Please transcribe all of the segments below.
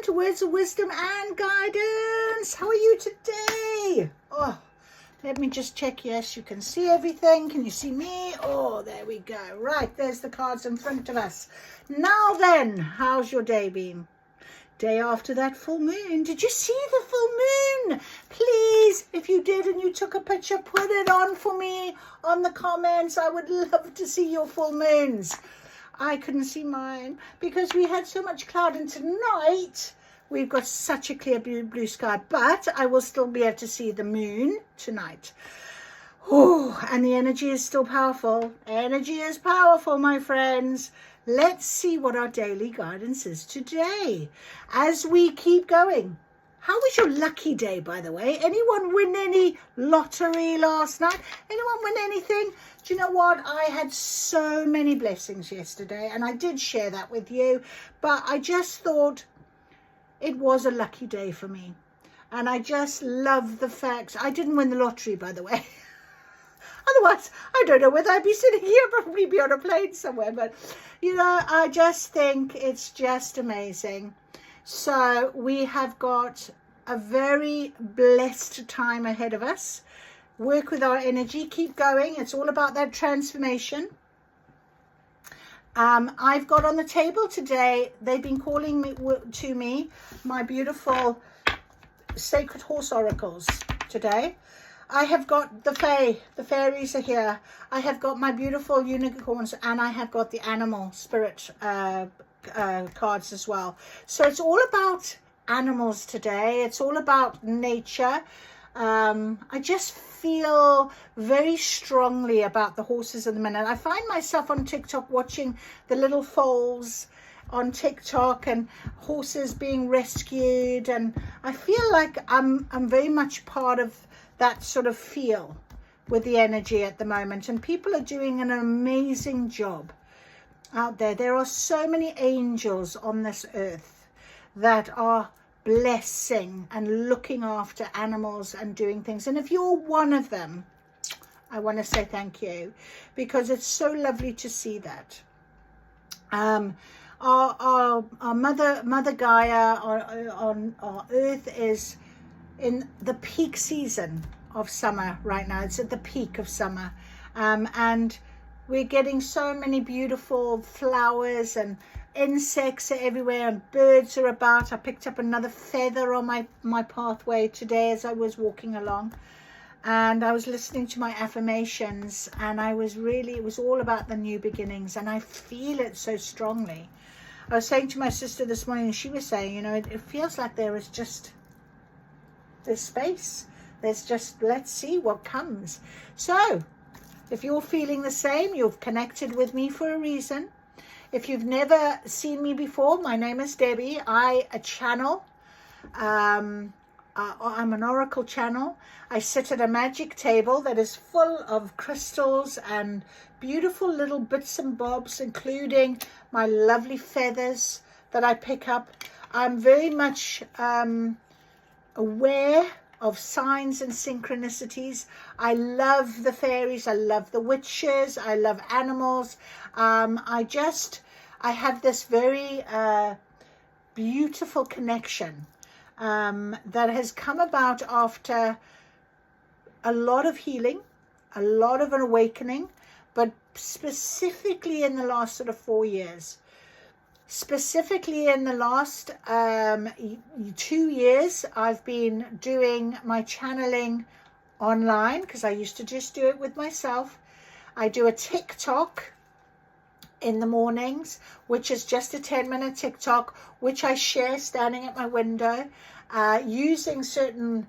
to Words of Wisdom and Guidance. How are you today? Oh, let me just check. Yes, you can see everything. Can you see me? Oh, there we go. Right, there's the cards in front of us. Now then, how's your day been? Day after that full moon. Did you see the full moon? Please, if you did and you took a picture, put it on for me on the comments. I would love to see your full moons. I couldn't see mine because we had so much cloud, and tonight we've got such a clear blue sky, but I will still be able to see the moon tonight. Oh, and the energy is still powerful. Energy is powerful, my friends. Let's see what our daily guidance is today as we keep going. How was your lucky day, by the way? Anyone win any lottery last night? Anyone win anything? Do you know what? I had so many blessings yesterday, and I did share that with you, but I just thought it was a lucky day for me. And I just love the fact I didn't win the lottery, by the way. Otherwise, I don't know whether I'd be sitting here, probably be on a plane somewhere. But, you know, I just think it's just amazing. So we have got a very blessed time ahead of us. Work with our energy. Keep going. It's all about that transformation. I've got on the table today, they've been calling me to me, my beautiful sacred horse oracles today. I have got the fae, the fairies are here. I have got my beautiful unicorns, and I have got the animal spirit cards as well. So it's all about animals today. It's all about nature. I just feel very strongly about the horses at the minute. I find myself on TikTok watching the little foals on TikTok and horses being rescued, and I feel like I'm very much part of that sort of feel with the energy at the moment, and people are doing an amazing job out there. There are so many angels on this earth that are blessing and looking after animals and doing things, and if you're one of them, I want to say thank you, because it's so lovely to see that. Our mother Gaia on our earth is in the peak season of summer right now. It's at the peak of summer, and we're getting so many beautiful flowers, and insects are everywhere, and birds are about. I picked up another feather on my pathway today as I was walking along, and I was listening to my affirmations, and it was all about the new beginnings, and I feel it so strongly. I was saying to my sister this morning, and she was saying, you know, it feels like there's space. There's just, let's see what comes. So if you're feeling the same, you've connected with me for a reason. If you've never seen me before, my name is Debbie. I channel. I'm an oracle channel. I sit at a magic table that is full of crystals and beautiful little bits and bobs, including my lovely feathers that I pick up. I'm very much aware of signs and synchronicities. I love the fairies. I love the witches. I love animals. I have this very beautiful connection that has come about after a lot of healing, a lot of an awakening, but specifically in the last sort of 4 years. Specifically in the last 2 years, I've been doing my channeling online, because I used to just do it with myself. I do a TikTok in the mornings, which is just a 10-minute TikTok, which I share standing at my window, using certain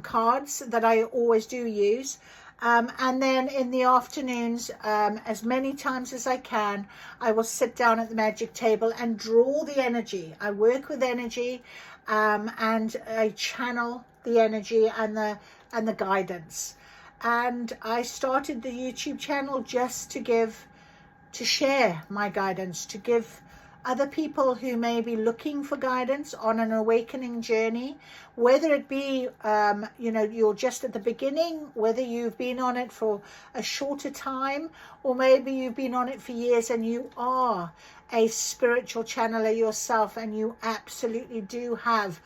cards that I always do use. And then in the afternoons, as many times as I can, I will sit down at the magic table and draw the energy. I work with energy, and I channel the energy and the guidance. And I started the YouTube channel just to share my guidance, to give other people who may be looking for guidance on an awakening journey, whether it be, you know, you're just at the beginning, whether you've been on it for a shorter time, or maybe you've been on it for years and you are a spiritual channeler yourself and you absolutely do have,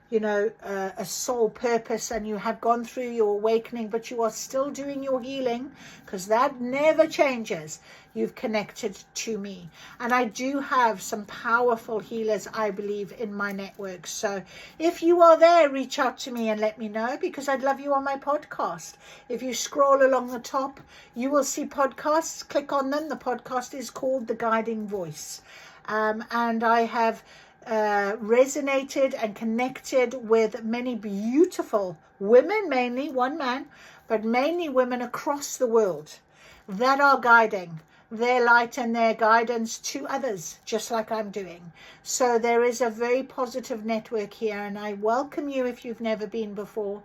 you know, a soul purpose, and you have gone through your awakening, but you are still doing your healing, because that never changes. You've connected to me, and I do have some powerful healers, I believe, in my network. So if you are there, reach out to me and let me know, because I'd love you on my podcast. If you scroll along the top, you will see podcasts. Click on them. The podcast is called The Guiding Voice, and I have resonated and connected with many beautiful women, mainly one man, but mainly women across the world that are guiding their light and their guidance to others, just like I'm doing. So there is a very positive network here, and I welcome you if you've never been before.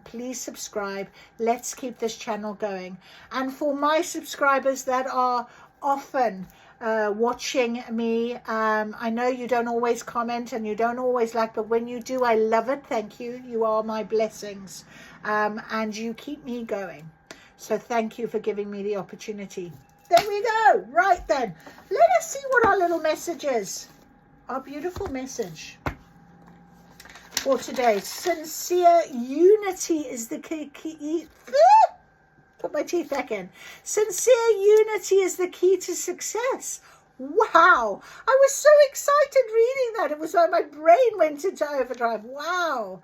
Please subscribe. Let's keep this channel going. And for my subscribers that are often watching me, I know you don't always comment and you don't always like, but when you do, I love it. Thank you. You are my blessings, and you keep me going. So thank you for giving me the opportunity. There we go. Right then, let us see what our little message is. Our beautiful message for today. Sincere unity is the key. Put my teeth back in. Sincere unity is the key to success. Wow. I was so excited reading that. It was like my brain went into overdrive. Wow.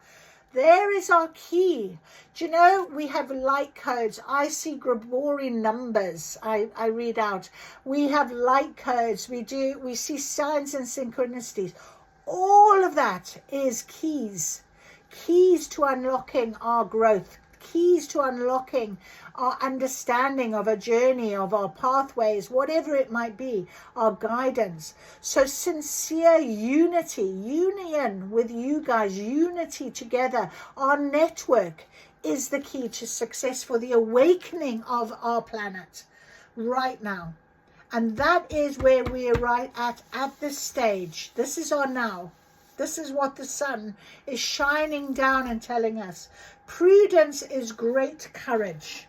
There is our key. Do you know, we have light codes. I see Gregorian numbers. I read out. We have light codes. We see signs and synchronicities. All of that is keys. Keys to unlocking our growth. Keys to unlocking our understanding of a journey, of our pathways, whatever it might be, our guidance. So sincere unity, union with you guys, unity together, our network is the key to success for the awakening of our planet right now. And that is where we are right at this stage. This is our now. This is what the sun is shining down and telling us. Prudence is great courage.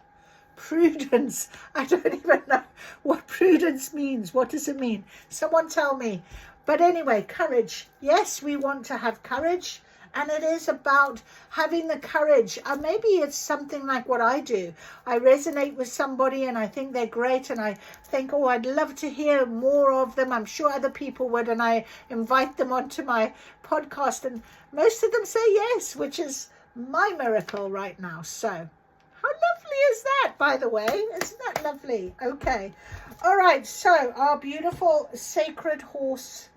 Prudence. I don't even know what prudence means. What does it mean? Someone tell me. But anyway, courage. Yes, we want to have courage. And it is about having the courage. Maybe it's something like what I do. I resonate with somebody and I think they're great. And I think, oh, I'd love to hear more of them. I'm sure other people would. And I invite them onto my podcast. And most of them say yes, which is my miracle right now. So how lovely is that, by the way? Isn't that lovely? Okay. All right. So our beautiful sacred horse.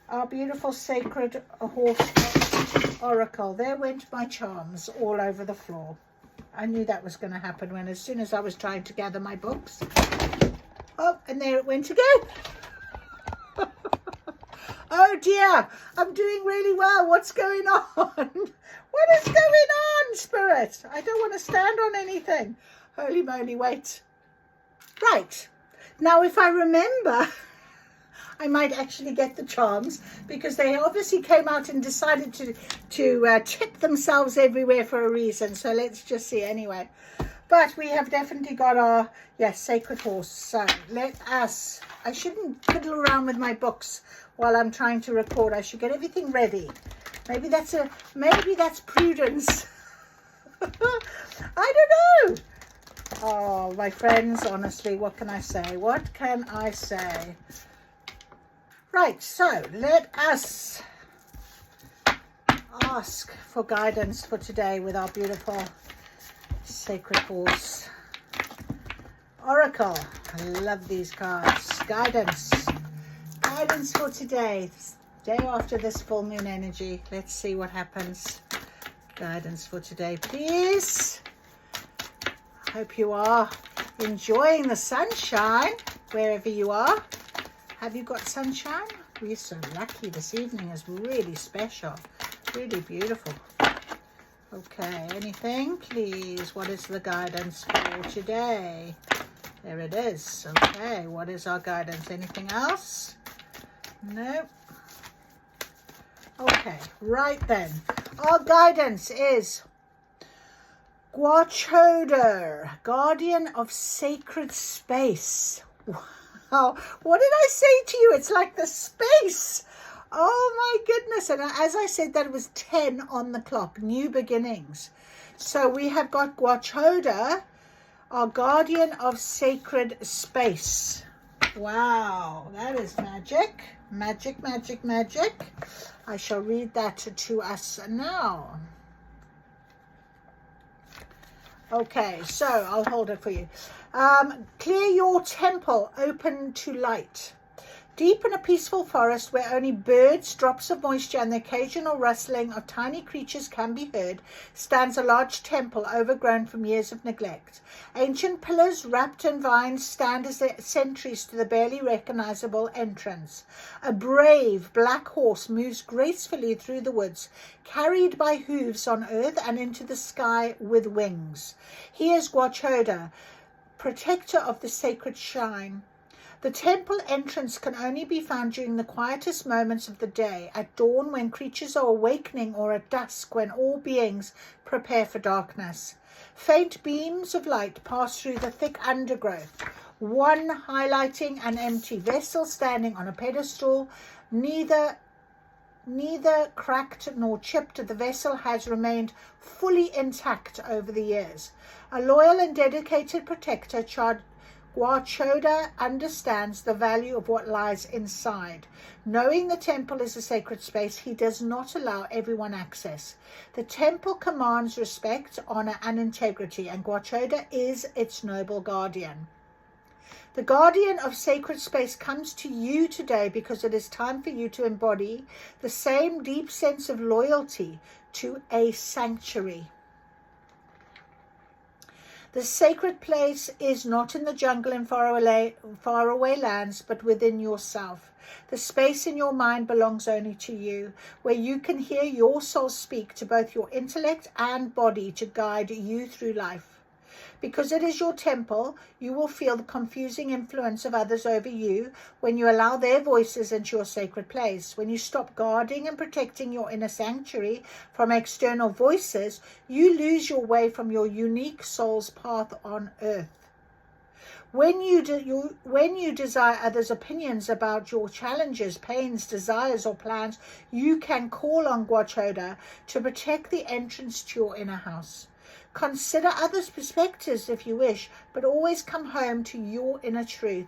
Our beautiful sacred horse oracle. There went my charms all over the floor. I knew that was going to happen as soon as I was trying to gather my books. Oh, and there it went again. Oh dear, I'm doing really well. What's going on? What is going on, Spirit? I don't want to stand on anything. Holy moly, wait. Right. Now, if I remember, I might actually get the charms, because they obviously came out and decided to tip themselves everywhere for a reason. So let's just see anyway. But we have definitely got our, yes, sacred horse. So let us, I shouldn't fiddle around with my books while I'm trying to record. I should get everything ready. Maybe that's prudence. I don't know. Oh, my friends, honestly, what can I say? What can I say? Right, so let us ask for guidance for today with our beautiful sacred horse oracle. I love these cards. Guidance for today, day after this full moon energy. Let's see what happens. Guidance for today, please. I hope you are enjoying the sunshine wherever you are. Have you got sunshine? We're so lucky. This evening is really special, really beautiful. Okay, anything, please? What is the guidance for today? There it is. Okay, what is our guidance? Anything else? No. Okay, right then. Our guidance is Gwachoda, guardian of sacred space. Wow, what did I say to you? It's like the space. Oh my goodness. And as I said, that was 10 on the clock, new beginnings. So we have got Gwachoda, our guardian of sacred space. Wow, that is magic. Magic, magic, magic. I shall read that to us now. Okay, so I'll hold it for you. Clear your temple open to light. Deep in a peaceful forest where only birds, drops of moisture, and the occasional rustling of tiny creatures can be heard, stands a large temple overgrown from years of neglect. Ancient pillars wrapped in vines stand as sentries to the barely recognizable entrance. A brave black horse moves gracefully through the woods, carried by hooves on earth and into the sky with wings. He is Gwachoda, protector of the sacred shrine. The temple entrance can only be found during the quietest moments of the day, at dawn when creatures are awakening, or at dusk when all beings prepare for darkness. Faint beams of light pass through the thick undergrowth, one highlighting an empty vessel standing on a pedestal. Neither cracked nor chipped, the vessel has remained fully intact over the years. A loyal and dedicated protector, Gwachoda understands the value of what lies inside. Knowing the temple is a sacred space, he does not allow everyone access. The temple commands respect, honor, and integrity, and Gwachoda is its noble guardian. The guardian of sacred space comes to you today because it is time for you to embody the same deep sense of loyalty to a sanctuary. The sacred place is not in the jungle in faraway lands, but within yourself. The space in your mind belongs only to you, where you can hear your soul speak to both your intellect and body to guide you through life. Because it is your temple, you will feel the confusing influence of others over you when you allow their voices into your sacred place. When you stop guarding and protecting your inner sanctuary from external voices, you lose your way from your unique soul's path on earth. When you desire others' opinions about your challenges, pains, desires, or plans, you can call on Gwachoda to protect the entrance to your inner house. Consider others' perspectives if you wish, but always come home to your inner truth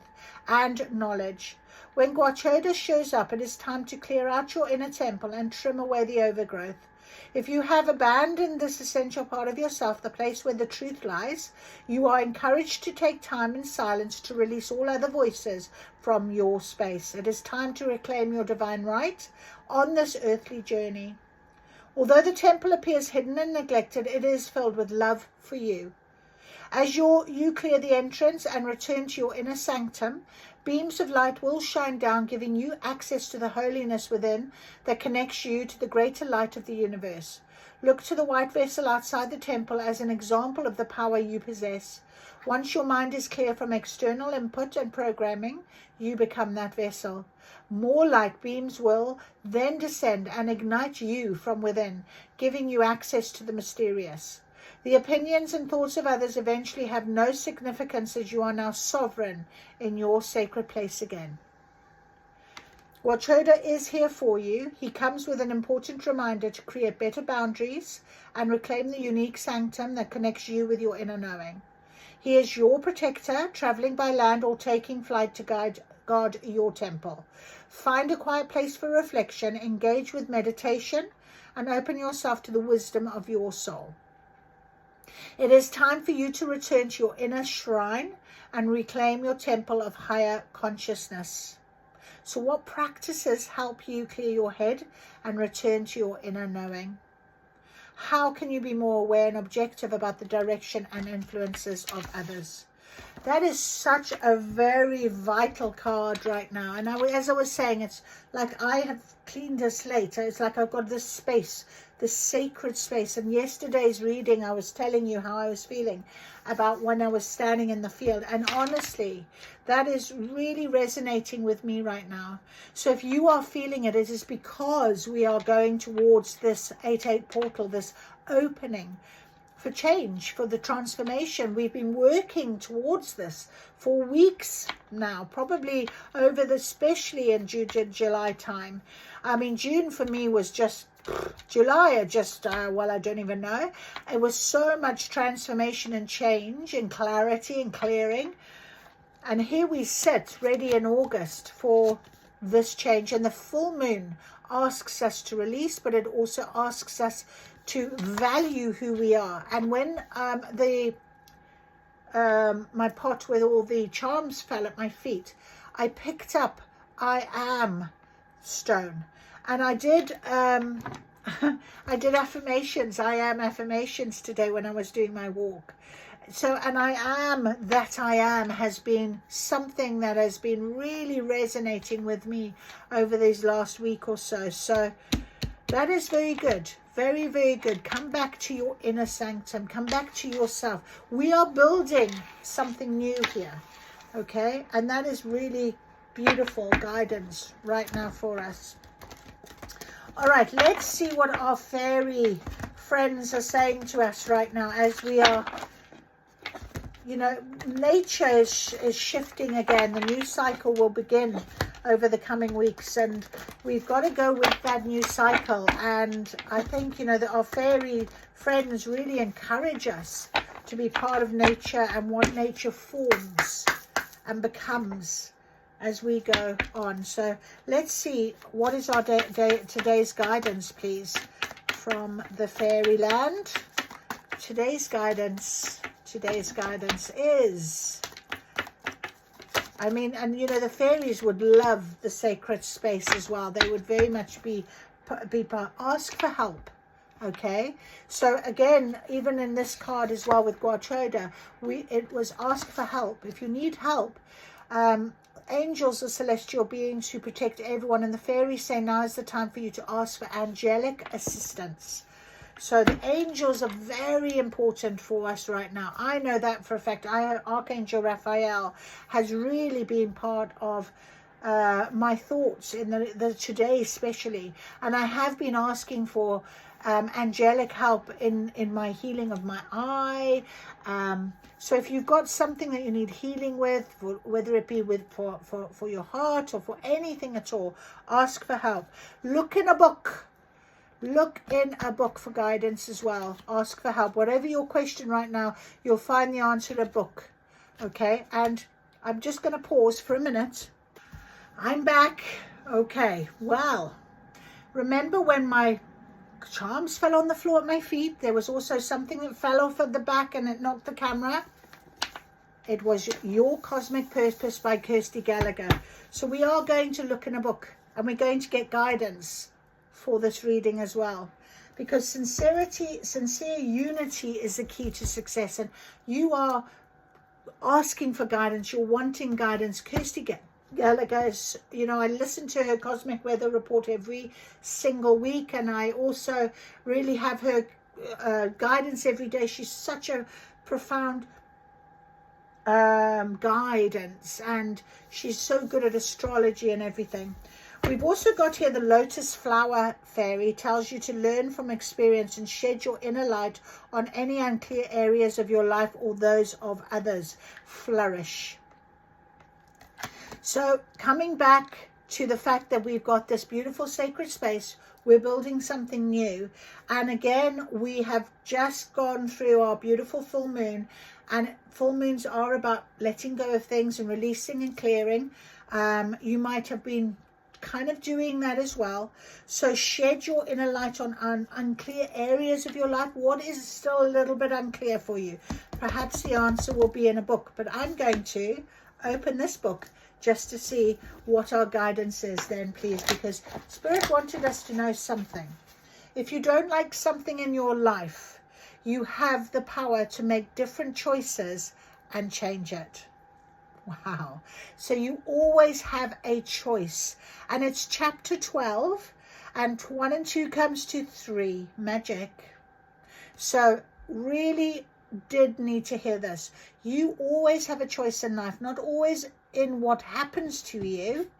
and knowledge. When Gwachoda shows up, it is time to clear out your inner temple and trim away the overgrowth. If you have abandoned this essential part of yourself, the place where the truth lies, you are encouraged to take time in silence to release all other voices from your space. It is time to reclaim your divine right on this earthly journey. Although the temple appears hidden and neglected, it is filled with love for you. As you clear the entrance and return to your inner sanctum, beams of light will shine down, giving you access to the holiness within that connects you to the greater light of the universe. Look to the white vessel outside the temple as an example of the power you possess. Once your mind is clear from external input and programming, you become that vessel. More light beams will then descend and ignite you from within, giving you access to the mysterious. The opinions and thoughts of others eventually have no significance, as you are now sovereign in your sacred place again. Gwachoda is here for you. He comes with an important reminder to create better boundaries and reclaim the unique sanctum that connects you with your inner knowing. He is your protector, traveling by land or taking flight to guard your temple. Find a quiet place for reflection, engage with meditation, and open yourself to the wisdom of your soul. It is time for you to return to your inner shrine and reclaim your temple of higher consciousness. So what practices help you clear your head and return to your inner knowing? How can you be more aware and objective about the direction and influences of others? That is such a very vital card right now. And as I was saying, it's like I have cleaned a slate. It's like I've got this space, this sacred space. And yesterday's reading, I was telling you how I was feeling about when I was standing in the field. And honestly, that is really resonating with me right now. So if you are feeling it, it is because we are going towards this 8-8 portal, this opening for change, for the transformation. We've been working towards this for weeks now, probably over the, especially in July time. I mean, June for me was just July, well, I don't even know. It was so much transformation and change and clarity and clearing. And here we sit ready in August for this change. And the full moon asks us to release, but it also asks us to value who we are. And when my pot with all the charms fell at my feet, I picked up I am stone, and I did I did affirmations. I am affirmations today when I was doing my walk. So, and I am that I am has been something that has been really resonating with me over these last week or so. So that is very good. Very, very good. Come back to your inner sanctum. Come back to yourself. We are building something new here. Okay? And that is really beautiful guidance right now for us. All right. Let's see what our fairy friends are saying to us right now as we are, you know, nature is shifting again. The new cycle will begin over the coming weeks, and we've got to go with that new cycle. And I think, you know, that our fairy friends really encourage us to be part of nature and what nature forms and becomes as we go on. So let's see, what is our today's guidance, please, from the fairyland. Today's guidance is, I mean, and you know, the fairies would love the sacred space as well. They would very much be ask for help. Okay, so again, even in this card as well with Guachoda, it was ask for help. If you need help, angels are celestial beings who protect everyone, and the fairies say now is the time for you to ask for angelic assistance. So the angels are very important for us right now. I know that for a fact. Archangel Raphael has really been part of my thoughts in the today especially. And I have been asking for angelic help in my healing of my eye. So if you've got something that you need healing with, whether it be for your heart or for anything at all, ask for help. Look in a book. Look in a book for guidance as well. Ask for help. Whatever your question right now, you'll find the answer in a book. Okay, and I'm just going to pause for a minute. I'm back. Okay, well, remember when my charms fell on the floor at my feet? There was also something that fell off at the back and it knocked the camera. It was Your Cosmic Purpose by Kirsty Gallagher. So we are going to look in a book and we're going to get guidance for this reading as well, because sincere unity is the key to success. And you are asking for guidance, you're wanting guidance. Kirsty Gallagher is, you know, I listen to her Cosmic Weather Report every single week, and I also really have her guidance every day. She's such a profound guidance, and she's so good at astrology and everything. We've also got here the Lotus Flower Fairy. Tells you to learn from experience and shed your inner light on any unclear areas of your life or those of others. Flourish. So coming back to the fact that we've got this beautiful sacred space, we're building something new. And again, we have just gone through our beautiful full moon, and full moons are about letting go of things and releasing and clearing. You might have been kind of doing that as well. So shed your inner light on unclear areas of your life. What is still a little bit unclear for you? Perhaps the answer will be in a book, but I'm going to open this book just to see what our guidance is then, please, because Spirit wanted us to know something. If you don't like something in your life, you have the power to make different choices and change it. Wow. So you always have a choice. And it's chapter 12. And 1 and 2 comes to 3. Magic. So really did need to hear this. You always have a choice in life. Not always in what happens to you.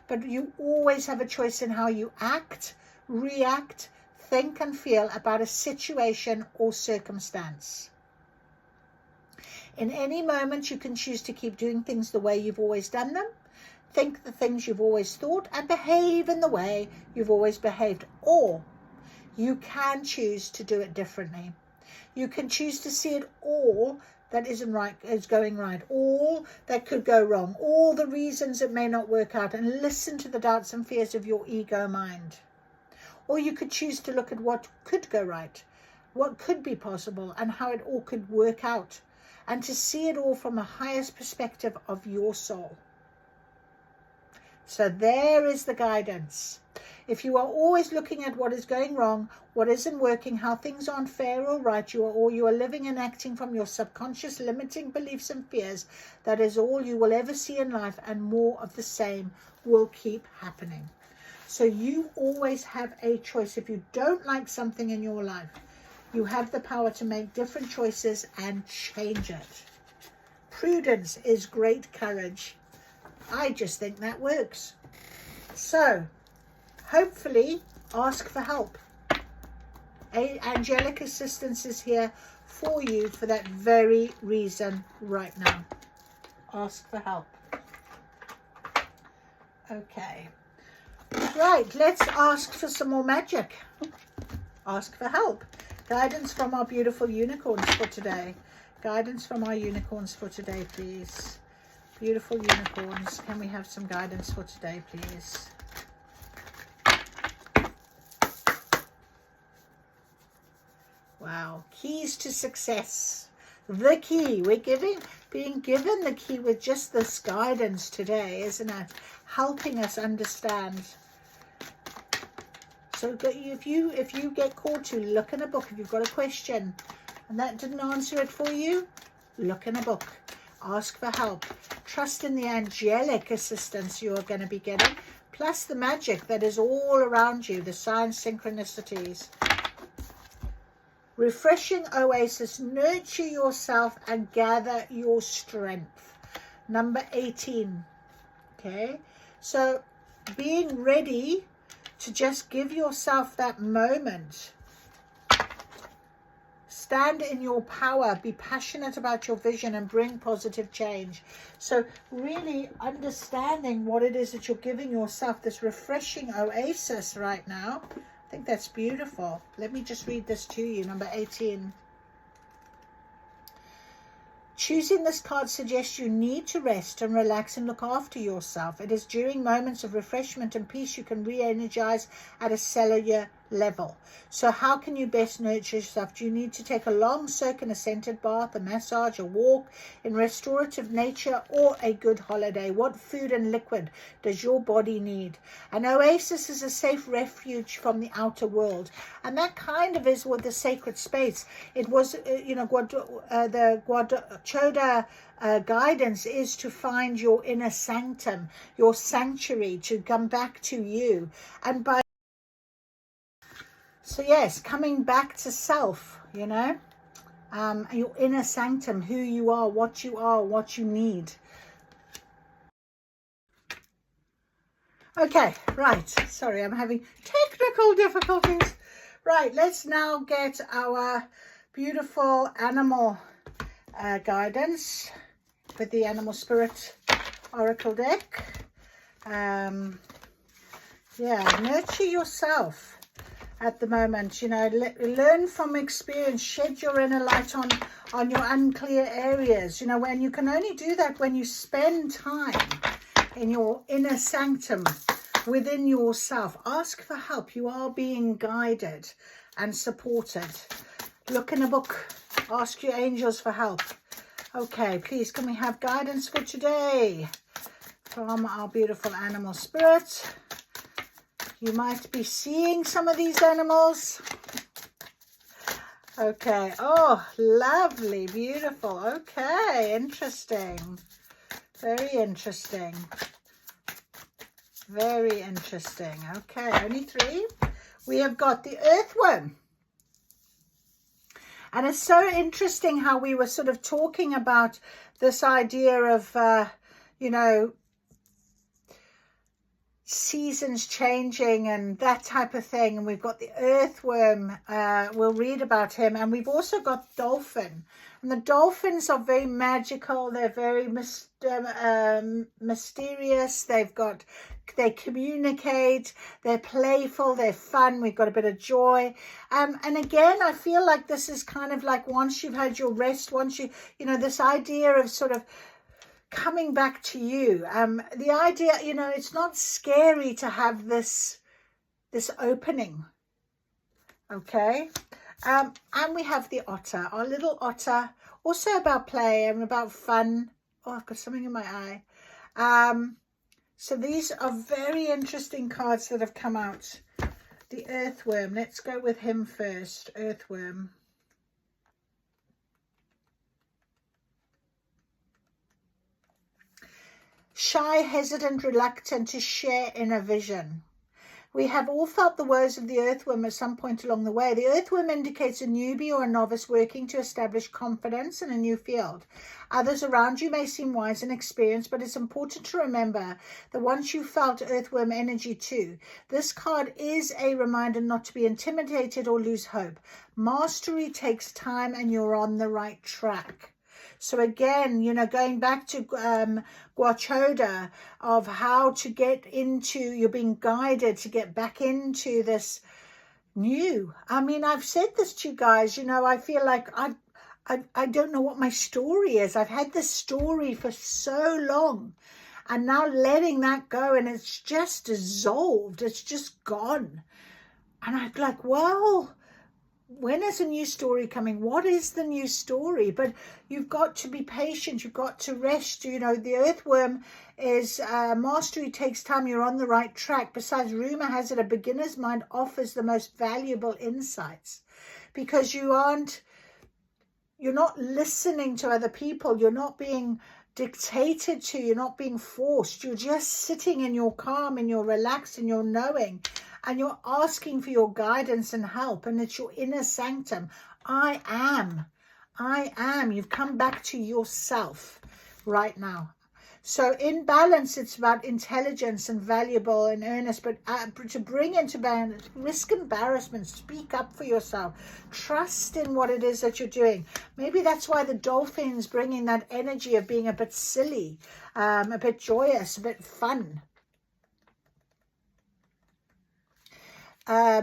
But you always have a choice in how you act, react, think and feel about a situation or circumstance. In any moment, you can choose to keep doing things the way you've always done them, think the things you've always thought, and behave in the way you've always behaved. Or you can choose to do it differently. You can choose to see it all that isn't right is going right, all that could go wrong, all the reasons it may not work out, and listen to the doubts and fears of your ego mind. Or you could choose to look at what could go right, what could be possible, and how it all could work out, and to see it all from a highest perspective of your soul. So there is the guidance. If you are always looking at what is going wrong, what isn't working, how things aren't fair or right, you are living and acting from your subconscious limiting beliefs and fears, that is all you will ever see in life, and more of the same will keep happening. So you always have a choice. If you don't like something in your life, you have the power to make different choices and change it. Prudence is great courage. I just think that works. So, hopefully, ask for help. Angelic assistance is here for you for that very reason right now. Ask for help. Okay. Right, let's ask for some more magic. Ask for help. Guidance from our beautiful unicorns for today. Guidance from our unicorns for today, please. Beautiful unicorns. Can we have some guidance for today, please? Wow. Keys to success. The key. We're being given the key with just this guidance today, isn't it? Helping us understand. So if you get called to, look in a book. If you've got a question and that didn't answer it for you, look in a book. Ask for help. Trust in the angelic assistance you are going to be getting, plus the magic that is all around you, the signs, synchronicities. Refreshing oasis. Nurture yourself and gather your strength. Number 18. Okay. So being ready to just give yourself that moment. Stand in your power, be passionate about your vision and bring positive change. So really understanding what it is that you're giving yourself, this refreshing oasis right now. I think that's beautiful. Let me just read this to you. Number 18. Choosing this card suggests you need to rest and relax and look after yourself. It is during moments of refreshment and peace you can re-energize at a cellular level. So how can you best nurture yourself? Do you need to take a long soak in a scented bath, a massage, a walk in restorative nature, or a good holiday? What food and liquid does your body need? An oasis is a safe refuge from the outer world, and that kind of is what the sacred space. It was, the Choda guidance is to find your inner sanctum, your sanctuary, to come back to you. And by so yes, coming back to self, your inner sanctum, who you are, what you need. Okay, right. Sorry, I'm having technical difficulties. Right, let's now get our beautiful animal guidance with the Animal Spirit Oracle deck. Nurture yourself at the moment, learn from experience, shed your inner light on your unclear areas, when you can only do that when you spend time in your inner sanctum within yourself. Ask for help. You are being guided and supported. Look in a book. Ask your angels for help. Okay, please, can we have guidance for today from our beautiful animal spirit? You might be seeing some of these animals. Okay. Oh, lovely. Beautiful. Okay. Interesting. Very interesting. Very interesting. Okay. Only 3. We have got the earthworm. And it's so interesting how we were sort of talking about this idea of, you know, seasons changing and that type of thing. And we've got the earthworm. We'll read about him. And we've also got dolphin. And the dolphins are very magical. They're very mysterious. They communicate. They're playful. They're fun. We've got a bit of joy. And again, I feel like this is kind of like once you've had your rest, once you know, this idea of sort of coming back to you. The idea, you know, it's not scary to have this opening. Okay. And we have the otter, our little otter, also about play and about fun. Oh, I've got something in my eye. So these are very interesting cards that have come out. The earthworm. Let's go with him first. Earthworm. Shy, hesitant, reluctant to share inner vision. We have all felt the woes of the earthworm at some point along the way. The earthworm indicates a newbie or a novice working to establish confidence in a new field. Others around you may seem wise and experienced, but it's important to remember that once you felt earthworm energy too, this card is a reminder not to be intimidated or lose hope. Mastery takes time and you're on the right track. So again, you know, going back to Guachoda of how to get into, you're being guided to get back into this new. I mean, I've said this to you guys, you know, I feel like I don't know what my story is. I've had this story for so long and now letting that go and it's just dissolved. It's just gone. And I'm like, well, when is a new story coming? What is the new story? But you've got to be patient. You've got to rest. You know, the earthworm is mastery takes time. You're on the right track. Besides, rumor has it a beginner's mind offers the most valuable insights because you're not listening to other people. You're not being dictated to. You're not being forced. You're just sitting in your calm and you're relaxed and you're knowing. And you're asking for your guidance and help. And it's your inner sanctum. I am. You've come back to yourself right now. So in balance, it's about intelligence and valuable and earnest. But to bring into balance, risk embarrassment. Speak up for yourself. Trust in what it is that you're doing. Maybe that's why the dolphin's bringing that energy of being a bit silly, a bit joyous, a bit fun.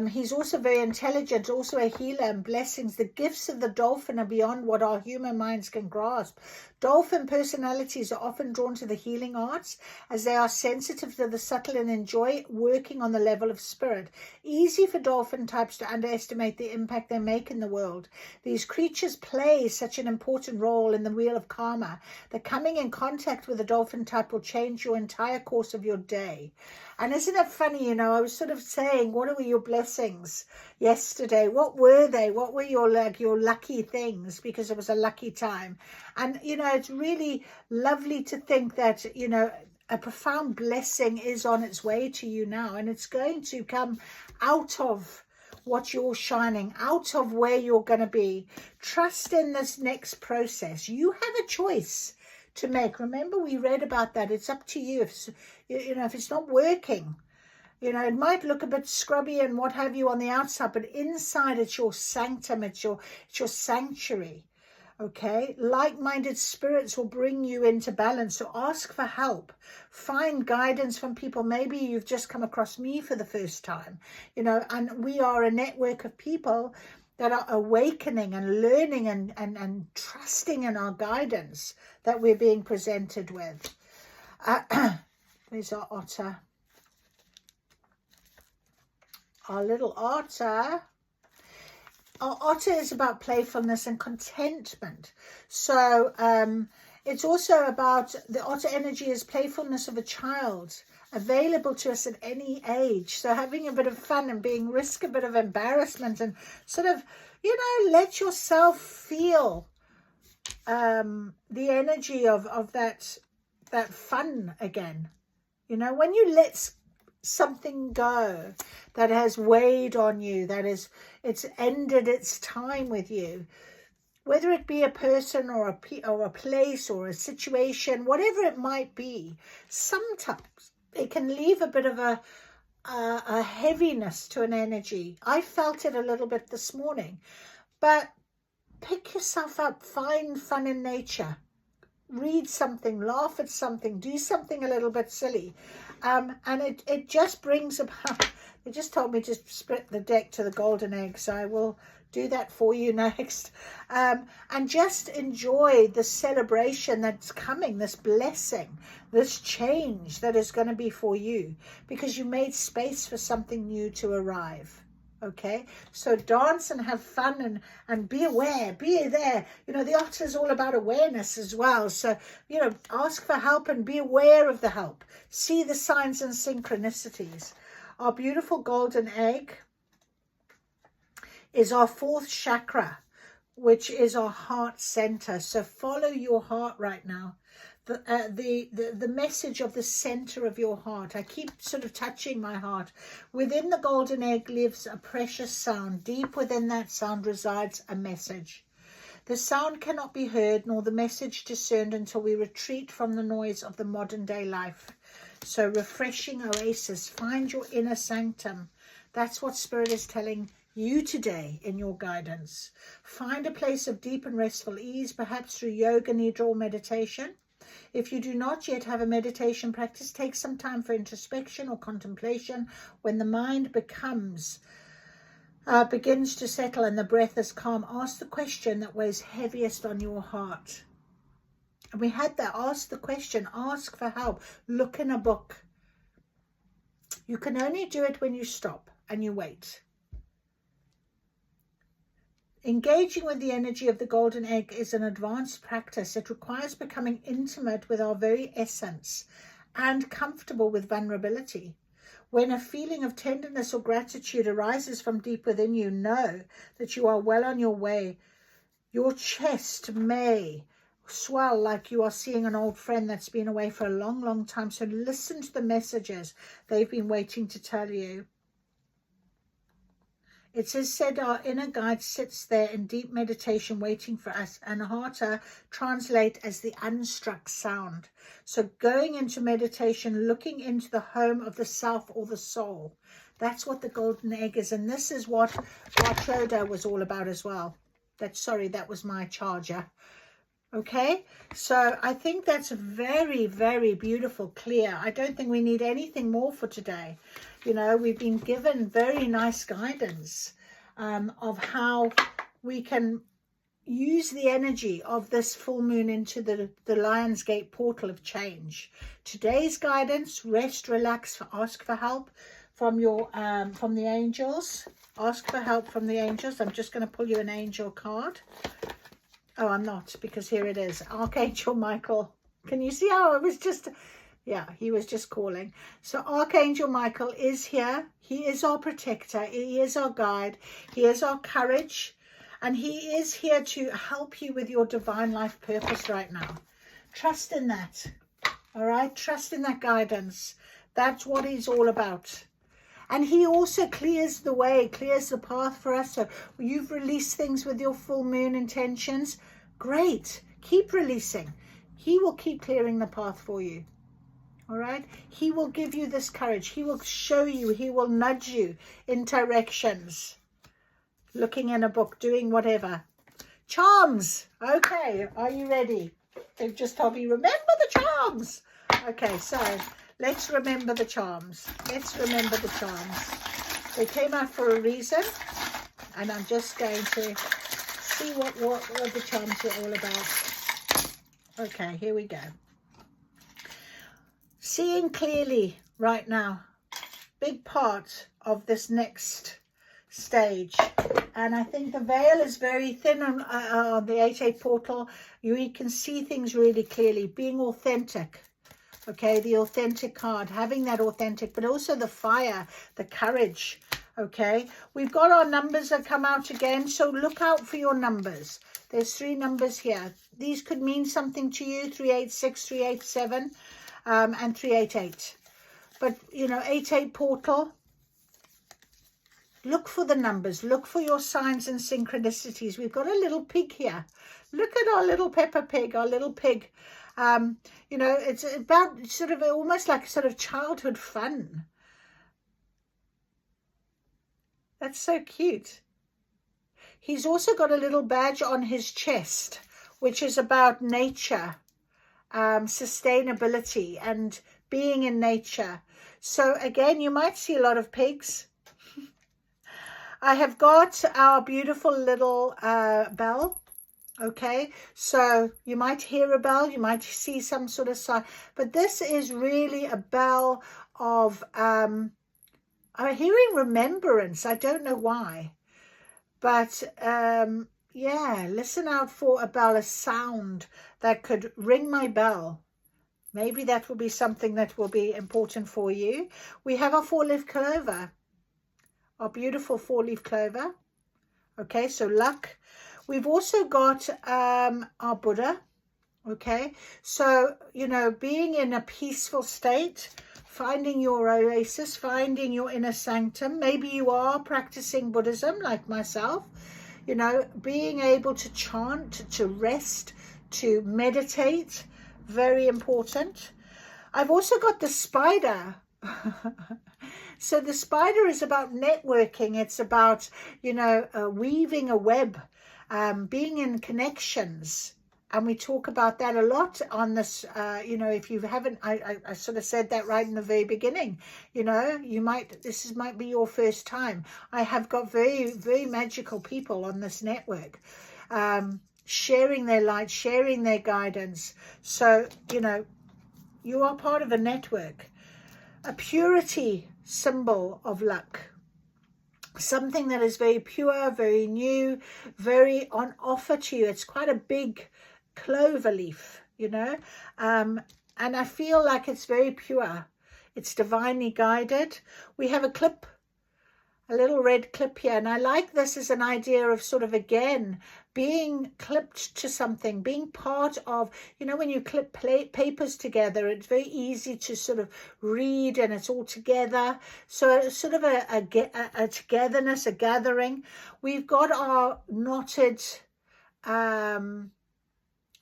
He's also very intelligent, also a healer and blessings. The gifts of the dolphin are beyond what our human minds can grasp. Dolphin personalities are often drawn to the healing arts as they are sensitive to the subtle and enjoy working on the level of spirit. Easy for dolphin types to underestimate the impact they make in the world. These creatures play such an important role in the wheel of karma that coming in contact with a dolphin type will change your entire course of your day. And isn't it funny, you know, I was sort of saying, what were your blessings yesterday? What were they? What were your lucky things? Because it was a lucky time. And, you know, it's really lovely to think that, you know, a profound blessing is on its way to you now. And it's going to come out of what you're shining, out of where you're going to be. Trust in this next process. You have a choice to make. Remember, we read about that. It's up to you. If you know, if it's not working, you know, it might look a bit scrubby and what have you on the outside, but inside it's your sanctum, it's your sanctuary. Okay, like-minded spirits will bring you into balance. So ask for help, find guidance from people. Maybe you've just come across me for the first time, you know, and we are a network of people that are awakening and learning and trusting in our guidance that we're being presented with. There's our otter. Our little otter. Our otter is about playfulness and contentment. So it's also about, the otter energy is playfulness of a child, available to us at any age. So having a bit of fun and risk a bit of embarrassment and sort of, you know, let yourself feel the energy of that fun again. You know, when you let something go that has weighed on you, it's ended its time with you, whether it be a person or a place or a situation, whatever it might be, sometimes it can leave a bit of a heaviness to an energy. I felt it a little bit this morning, but pick yourself up, find fun in nature, read something, laugh at something, do something a little bit silly, and it just brings about. They just told me to split the deck to the golden egg, so I will do that for you next, and just enjoy the celebration that's coming, this blessing, this change that is going to be for you, because you made space for something new to arrive. Okay, so dance and have fun and be aware, be there. You know, the art is all about awareness as well. So, you know, ask for help and be aware of the help. See the signs and synchronicities. Our beautiful golden egg is our fourth chakra, which is our heart center. So follow your heart right now. The message of the center of your heart. I keep sort of touching my heart. Within the golden egg lives a precious sound. Deep within that sound resides a message. The sound cannot be heard nor the message discerned until we retreat from the noise of the modern day life. So refreshing oasis, find your inner sanctum. That's what Spirit is telling you today in your guidance. Find a place of deep and restful ease, perhaps through yoga, nidra, or meditation. If you do not yet have a meditation practice, take some time for introspection or contemplation. When the mind begins to settle and the breath is calm, ask the question that weighs heaviest on your heart. And we had that. Ask the question, ask for help, look in a book. You can only do it when you stop and you wait. Engaging with the energy of the golden egg is an advanced practice. It requires becoming intimate with our very essence and comfortable with vulnerability. When a feeling of tenderness or gratitude arises from deep within you, know that you are well on your way. Your chest may swell like you are seeing an old friend that's been away for a long, long time. So listen to the messages they've been waiting to tell you. It is said our inner guide sits there in deep meditation waiting for us, and Hatha translate as the unstruck sound. So going into meditation, looking into the home of the self or the soul. That's what the golden egg is, and this is what Vachoda was all about as well. That was my charger. Okay, so I think that's very, very beautiful, clear. I don't think we need anything more for today. You know, we've been given very nice guidance of how we can use the energy of this full moon into the Lionsgate portal of change. Today's guidance: rest, relax, ask for help from the angels. Ask for help from the angels. I'm just going to pull you an angel card. Oh, I'm not, because here it is. Archangel Michael. Can you see how it was just... Yeah, he was just calling. So Archangel Michael is here. He is our protector. He is our guide. He is our courage. And he is here to help you with your divine life purpose right now. Trust in that. All right? Trust in that guidance. That's what he's all about. And he also clears the way, clears the path for us. So you've released things with your full moon intentions. Great. Keep releasing. He will keep clearing the path for you. All right. He will give you this courage. He will show you. He will nudge you in directions. Looking in a book, doing whatever. Charms. Okay. Are you ready? They've just told me, remember the charms. Okay. So let's remember the charms. Let's remember the charms. They came out for a reason. And I'm just going to see what the charms are all about. Okay. Here we go. Seeing clearly right now, big part of this next stage. And I think the veil is very thin on the 8-8 portal. You can see things really clearly, being authentic. Okay, the authentic card, having that authentic, but also the fire, the courage. Okay, we've got our numbers that come out again, so look out for your numbers. There's 3 numbers here. These could mean something to you: 386, 387, and 388. But, you know, 88 portal. Look for the numbers. Look for your signs and synchronicities. We've got a little pig here. Look at our little Peppa Pig, our little pig. You know, it's about sort of almost like sort of childhood fun. That's so cute. He's also got a little badge on his chest, which is about nature, sustainability, and being in nature. So again, you might see a lot of pigs. I have got our beautiful little bell. Okay, so you might hear a bell, you might see some sort of sign, but this is really a bell of, I'm hearing remembrance. I don't know why, but yeah, listen out for a bell, a sound that could ring my bell. Maybe that will be something that will be important for you. We have our 4-leaf clover, our beautiful 4-leaf clover. Okay, so luck. We've also got our Buddha. Okay, so, you know, being in a peaceful state, finding your oasis, finding your inner sanctum. Maybe you are practicing Buddhism like myself. You know, being able to chant, to rest, to meditate. Very important. I've also got the spider. So the spider is about networking. It's about, you know, weaving a web, being in connections. And we talk about that a lot on this, you know, if you haven't, I sort of said that right in the very beginning. You know, you might, might be your first time. I have got very, very magical people on this network, sharing their light, sharing their guidance. So, you know, you are part of a network. A purity symbol of luck. Something that is very pure, very new, very on offer to you. It's quite a big clover leaf, you know, and I feel like it's very pure. It's divinely guided. We have a clip, a little red clip here, and I like this as an idea of sort of, again, being clipped to something, being part of, you know, when you clip papers together, it's very easy to sort of read and it's all together. So it's sort of a togetherness, a gathering. We've got our knotted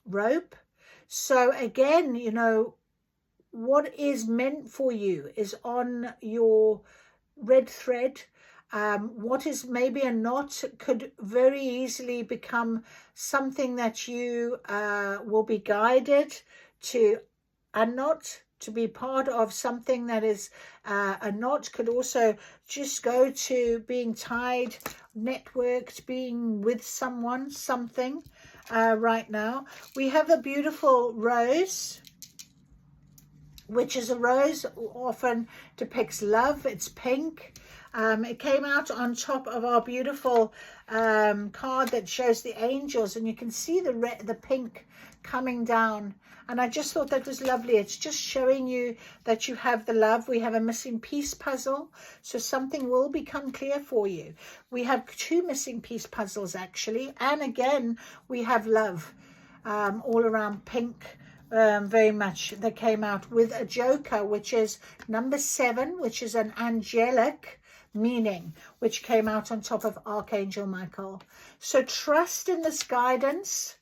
rope. So again, you know, what is meant for you is on your red thread. What is maybe a knot could very easily become something that you will be guided to unknot, to be part of something that is a knot. Could also just go to being tied, networked, being with someone, something. Right now we have a beautiful rose, which is a rose often depicts love. It's pink. It came out on top of our beautiful card that shows the angels, and you can see the pink coming down, and I just thought that was lovely. It's just showing you that you have the love. We have a missing piece puzzle, so something will become clear for you. We have 2 missing piece puzzles actually, and again we have love, all around pink. Very much. They came out with a joker, which is number 7, which is an angelic meaning, which came out on top of Archangel Michael. So trust in this guidance.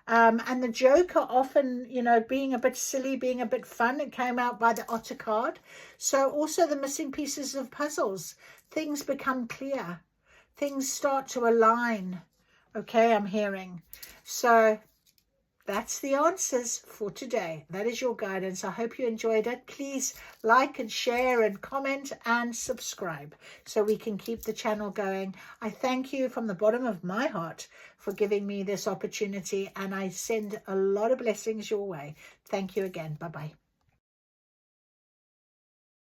And the joker often, you know, being a bit silly, being a bit fun, it came out by the otter card. So also the missing pieces of puzzles, things become clear, things start to align. Okay, I'm hearing. So that's the answers for today. That is your guidance. I hope you enjoyed it. Please like and share and comment and subscribe so we can keep the channel going. I thank you from the bottom of my heart for giving me this opportunity, and I send a lot of blessings your way. Thank you again. Bye-bye.